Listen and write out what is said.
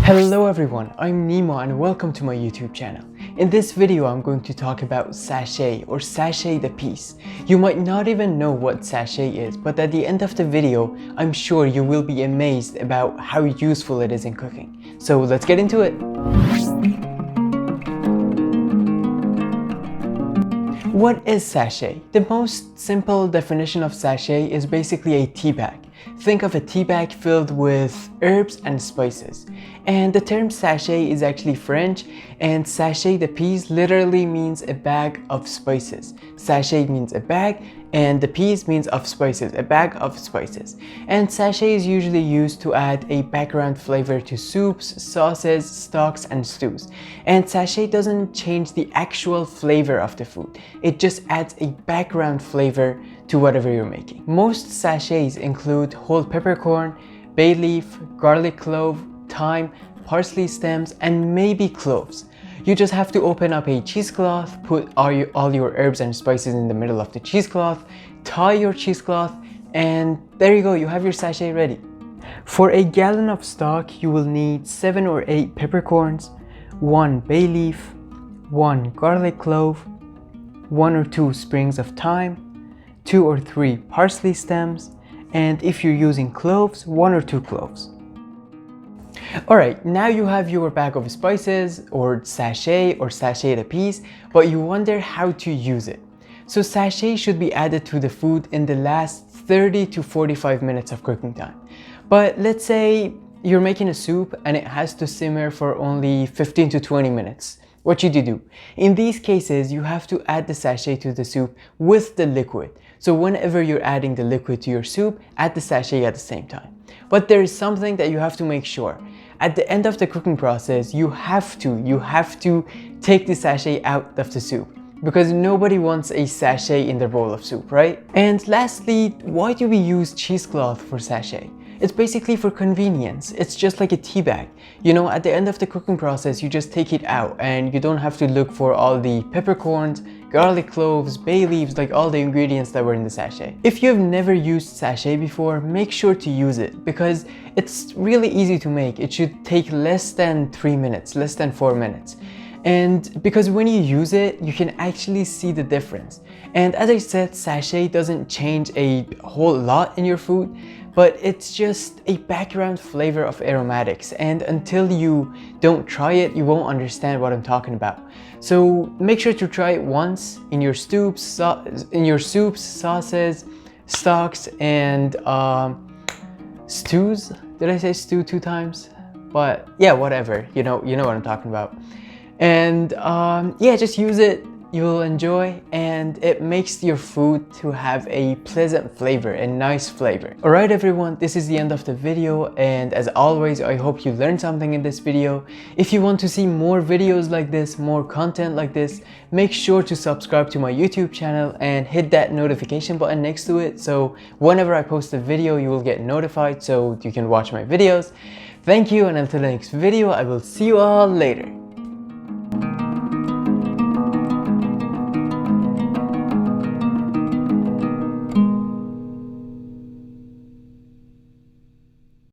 Hello everyone, I'm Nima and welcome to my YouTube channel. In this video I'm going to talk about sachet or sachet the piece. You might not even know what sachet is, but at the end of the video I'm sure you will be amazed about how useful it is in cooking. So let's get into it. What is sachet? The most simple definition of sachet is basically a tea bag. Think of a tea bag filled with herbs and spices. And the term sachet is actually French, and sachet the piece literally means a bag of spices. Sachet means a bag, and the piece means of spices, a bag of spices. And sachet is usually used to add a background flavor to soups, sauces, stocks, and stews. And sachet doesn't change the actual flavor of the food. It just adds a background flavor to whatever you're making. Most sachets include whole peppercorn, bay leaf, garlic clove, thyme, parsley stems, and maybe cloves. You just have to open up a cheesecloth, put all your herbs and spices in the middle of the cheesecloth, tie your cheesecloth, and there you go, you have your sachet ready. For a gallon of stock, you will need 7 or 8 peppercorns, 1 bay leaf, 1 garlic clove, 1 or 2 sprigs of thyme, 2 or 3 parsley stems, and if you're using cloves, 1 or 2 cloves. Alright, now you have your bag of spices or sachet a piece, but you wonder how to use it. So sachet should be added to the food in the last 30 to 45 minutes of cooking time. But let's say you're making a soup and it has to simmer for only 15 to 20 minutes. What should you do? In these cases, you have to add the sachet to the soup with the liquid. So whenever you're adding the liquid to your soup, add the sachet at the same time. But there is something that you have to make sure. At the end of the cooking process, you have to take the sachet out of the soup, because nobody wants a sachet in their bowl of soup, right? And lastly, why do we use cheesecloth for sachet? It's basically for convenience. It's just like a tea bag. You know, at the end of the cooking process, you just take it out and you don't have to look for all the peppercorns, garlic cloves, bay leaves, like all the ingredients that were in the sachet. If you've never used sachet before, make sure to use it because it's really easy to make. It should take less than 3 minutes, less than 4 minutes. And because when you use it, you can actually see the difference. And as I said, sachet doesn't change a whole lot in your food, but it's just a background flavor of aromatics. And until you don't try it, you won't understand what I'm talking about. So make sure to try it once in your soups, sauces, stocks, and stews. Did I say stew 2 times? But yeah, whatever. You know what I'm talking about. And yeah, just use it. You'll enjoy, and it makes your food to have a pleasant flavor, a nice flavor. Alright everyone, this is the end of the video, and as always, I hope you learned something in this video. If you want to see more videos like this, more content like this, make sure to subscribe to my YouTube channel and hit that notification button next to it, so whenever I post a video, you will get notified so you can watch my videos. Thank you, and until the next video, I will see you all later.